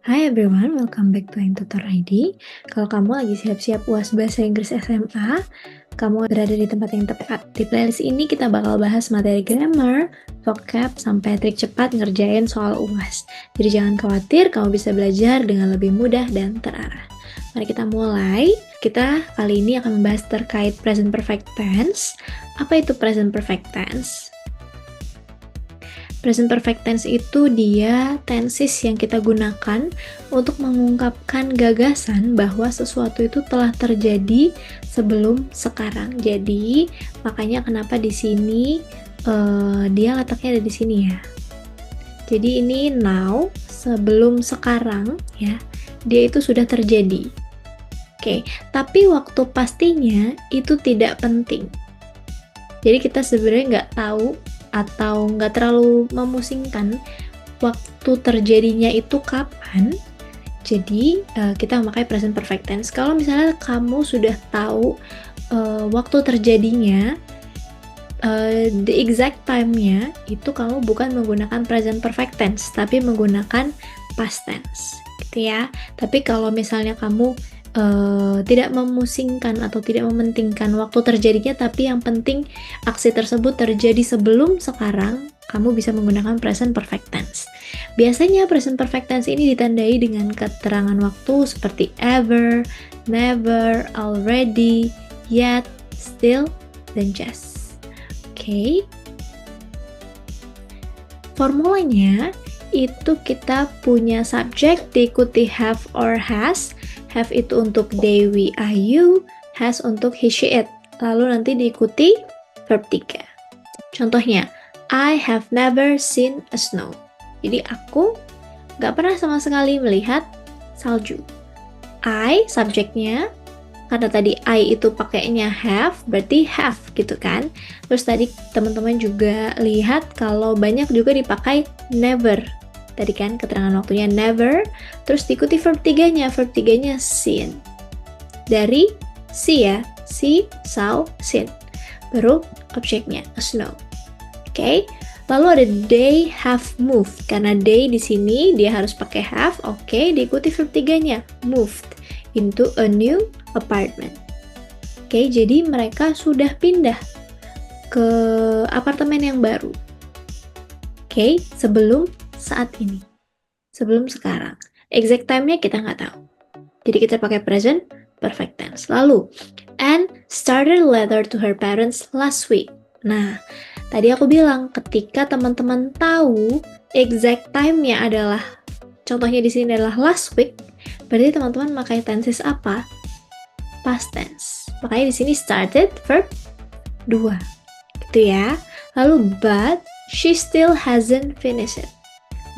Hi everyone, welcome back to Tutor ID. Kalau kamu lagi siap-siap UAS Bahasa Inggris SMA, kamu berada di tempat yang tepat. Di playlist ini kita bakal bahas materi grammar, vocab, sampai trik cepat ngerjain soal UAS. Jadi jangan khawatir, kamu bisa belajar dengan lebih mudah dan terarah. Mari kita mulai. Kita kali ini akan membahas terkait present perfect tense. Apa itu present perfect tense? Present perfect tense itu dia tenses yang kita gunakan untuk mengungkapkan gagasan bahwa sesuatu itu telah terjadi sebelum sekarang. Jadi, makanya kenapa di sini dia letaknya ada di sini ya. Jadi ini now, sebelum sekarang ya, dia itu sudah terjadi. Oke, tapi waktu pastinya itu tidak penting. Jadi kita sebenarnya nggak tahu atau nggak terlalu memusingkan waktu terjadinya itu kapan. Jadi kita memakai present perfect tense. Kalau misalnya kamu sudah tahu waktu terjadinya, the exact time-nya itu kamu bukan menggunakan present perfect tense, tapi menggunakan past tense, gitu ya. Tapi kalau misalnya kamu tidak memusingkan atau tidak mementingkan waktu terjadinya, tapi yang penting aksi tersebut terjadi sebelum sekarang, kamu bisa menggunakan present perfect tense. Biasanya present perfect tense ini ditandai dengan keterangan waktu seperti ever, never, already, yet, still, dan just. Oke. Formulanya itu kita punya subjek diikuti have or has. Have itu untuk they, we, I, you. Has untuk he, she, it. Lalu nanti diikuti verb 3. Contohnya, I have never seen a snow. Jadi aku gak pernah sama sekali melihat salju. I, subjeknya, karena tadi I itu pakainya have, berarti have gitu kan. Terus tadi teman-teman juga lihat kalau banyak juga dipakai never. Tadi kan keterangan waktunya never, terus diikuti verb 3-nya. Verb 3-nya seen. Dari see ya, see, saw, seen. Baru objeknya, a snow. Oke. Lalu ada they have moved. Karena they di sini dia harus pakai have, oke, diikuti verb 3-nya, moved into a new apartment. Oke, jadi mereka sudah pindah ke apartemen yang baru. Oke, sebelum saat ini, sebelum sekarang. Exact time-nya kita nggak tahu. Jadi kita pakai present perfect tense. Lalu, Anne started a letter to her parents last week. Nah, tadi aku bilang ketika teman-teman tahu exact time-nya adalah, contohnya di sini adalah last week, berarti teman-teman pakai tenses apa? Past tense. Makanya di sini started verb 2. Gitu ya. Lalu, but she still hasn't finished it.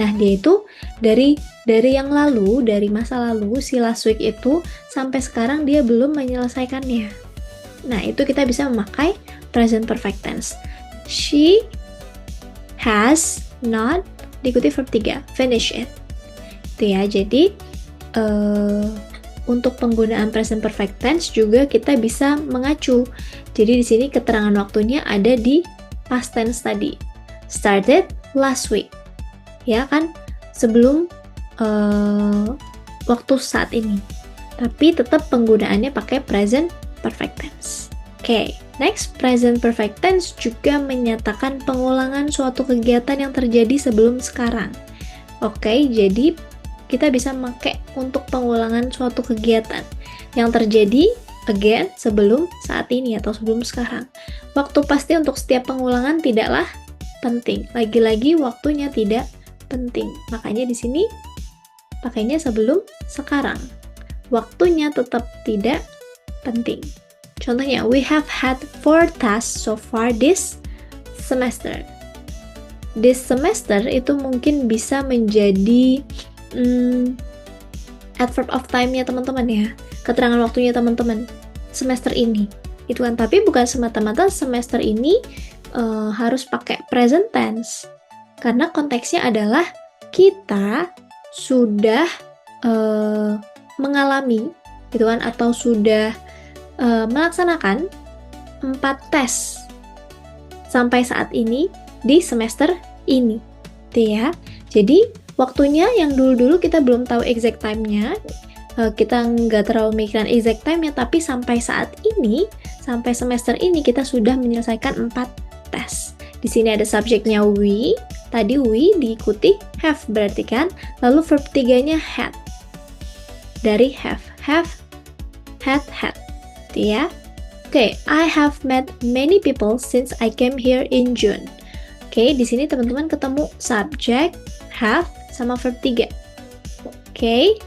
Nah, dia itu dari yang lalu, dari masa lalu, si last week itu, sampai sekarang dia belum menyelesaikannya. Nah, itu kita bisa memakai present perfect tense. She has not, diikuti verb 3, finish it. Itu ya, jadi untuk penggunaan present perfect tense juga kita bisa mengacu. Jadi di sini keterangan waktunya ada di past tense tadi. Started last week. Ya kan, sebelum waktu saat ini. Tapi tetap penggunaannya pakai present perfect tense. Oke, next, present perfect tense juga menyatakan pengulangan suatu kegiatan yang terjadi sebelum sekarang. Oke, jadi kita bisa pakai untuk pengulangan suatu kegiatan yang terjadi again sebelum saat ini atau sebelum sekarang. Waktu pasti untuk setiap pengulangan tidaklah penting. Lagi-lagi waktunya tidak penting. Makanya di sini pakainya sebelum sekarang. Waktunya tetap tidak penting. Contohnya, we have had 4 tasks so far this semester. This semester itu mungkin bisa menjadi adverb of time-nya teman-teman ya. Keterangan waktunya teman-teman. Semester ini. Itu kan, tapi bukan semata-mata semester ini harus pakai present tense. Karena konteksnya adalah kita sudah mengalami gitu kan, atau sudah melaksanakan 4 tes sampai saat ini di semester ini. Gitu ya. Jadi Waktunya yang dulu-dulu kita belum tahu exact time-nya, kita nggak terlalu mikirin exact time-nya, tapi sampai saat ini, sampai semester ini kita sudah menyelesaikan 4 tes. Di sini ada subjeknya we, tadi we diikuti have berarti kan, lalu verb 3-nya had. Dari have, had, ya. Oke, I have met many people since I came here in June. Oke, di sini teman-teman ketemu subjek, have, sama verb 3. Oke,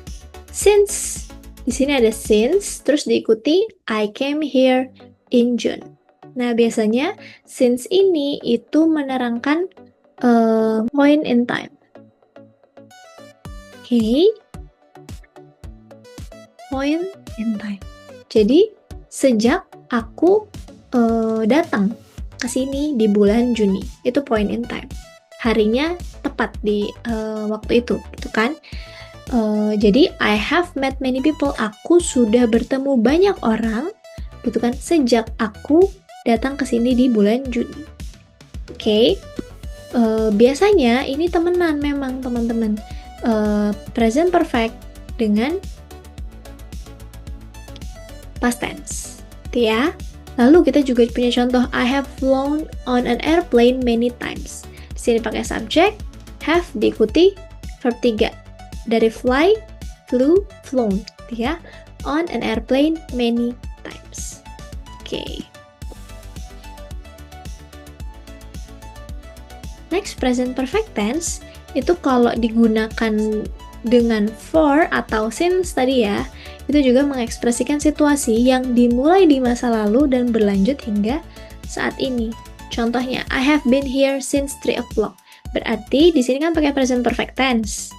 since. Di sini ada since, terus diikuti I came here in June. Nah, biasanya since ini itu menerangkan point in time. Oke, point in time. Jadi, sejak aku datang ke sini di bulan Juni, itu point in time. Harinya tepat di waktu itu, gitu kan? Jadi I have met many people. Aku sudah bertemu banyak orang, gitu kan? Sejak aku datang ke sini di bulan Juni. Oke, biasanya ini temenan memang teman-teman. Present perfect dengan past tense, ya. Lalu kita juga punya contoh I have flown on an airplane many times. Di sini pakai subjek, have diikuti verb 3. Dari fly, flew, flown, ya. On an airplane many times. Oke. Next, present perfect tense itu kalau digunakan dengan for atau since tadi ya, itu juga mengekspresikan situasi yang dimulai di masa lalu dan berlanjut hingga saat ini. Contohnya, I have been here since 3 o'clock. Berarti di sini kan pakai present perfect tense.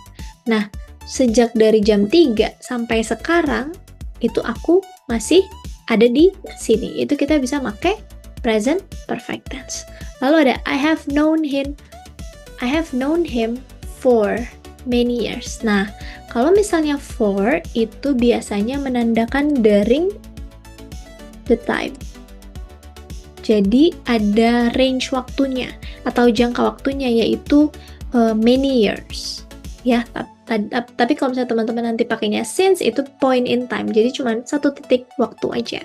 Nah, sejak dari jam 3 sampai sekarang, itu aku masih ada di sini. Itu kita bisa pakai present perfect tense. Lalu ada I have known him for many years. Nah, kalau misalnya for itu biasanya menandakan during the time. Jadi ada range waktunya atau jangka waktunya yaitu many years. Ya, tapi kalau misalnya teman-teman nanti pakainya since itu point in time. Jadi cuma satu titik waktu aja.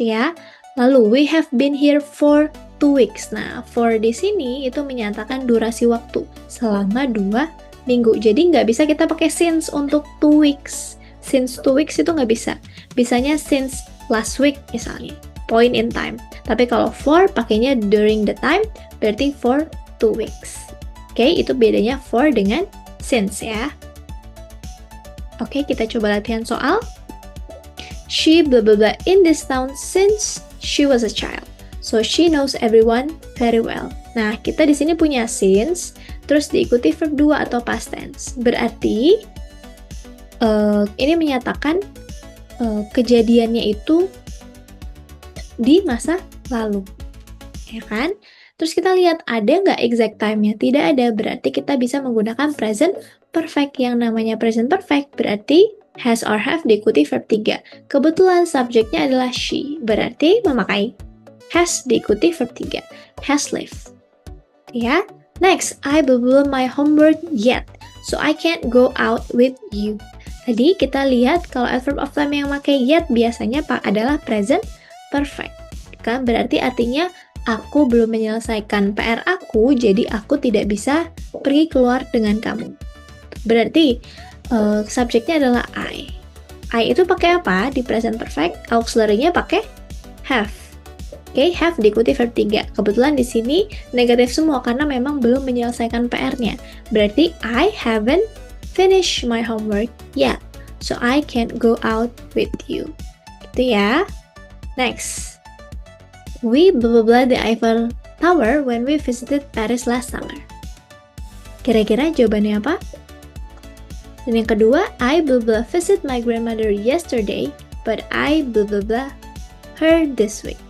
Ya. Lalu we have been here for 2 weeks. Nah, for di sini itu menyatakan durasi waktu selama 2 minggu. Jadi nggak bisa kita pakai since untuk 2 weeks. Since 2 weeks itu nggak bisa. Bisanya since last week misalnya. Point in time. Tapi kalau for pakainya during the time, berarti for 2 weeks. Oke, itu bedanya for dengan since ya. Oke, kita coba latihan soal. She blah blah blah in this town since she was a child. So she knows everyone very well. Nah, kita di sini punya since, terus diikuti verb 2 atau past tense. Berarti ini menyatakan kejadiannya itu di masa lalu, ya kan? Terus kita lihat ada nggak exact time-nya? Tidak ada, berarti kita bisa menggunakan present perfect. Yang namanya present perfect berarti has or have diikuti verb 3. Kebetulan subjeknya adalah she, berarti memakai has diikuti verb 3. Has lived. Ya. Next, I belum my homework yet, so I can't go out with you. Tadi kita lihat kalau adverb of time yang pakai yet biasanya adalah present perfect. Kan berarti artinya aku belum menyelesaikan PR aku, jadi aku tidak bisa pergi keluar dengan kamu. Berarti subjeknya adalah I. I itu pakai apa di present perfect? Auxiliary-nya pakai have. Oke, have diikuti verb 3. Kebetulan di sini negatif semua karena memang belum menyelesaikan PR-nya. Berarti I haven't finished my homework yet, so I can't go out with you. Gitu ya. Next. We blah blah blah the Eiffel Tower when we visited Paris last summer. Kira-kira jawabannya apa? Dan yang kedua, I blah blah visit my grandmother yesterday, but I blah blah blah her this week.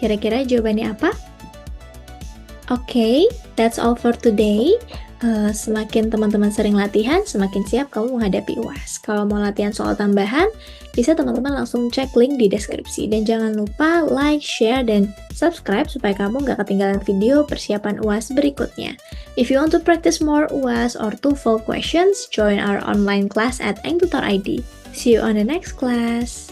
Kira-kira jawabannya apa? Oke, that's all for today. Semakin teman-teman sering latihan, semakin siap kamu menghadapi UAS. Kalau mau latihan soal tambahan, bisa teman-teman langsung cek link di deskripsi. Dan jangan lupa like, share, dan subscribe supaya kamu nggak ketinggalan video persiapan UAS berikutnya. If you want to practice more UAS or TOEFL questions, join our online class at engtutor.id. See you on the next class.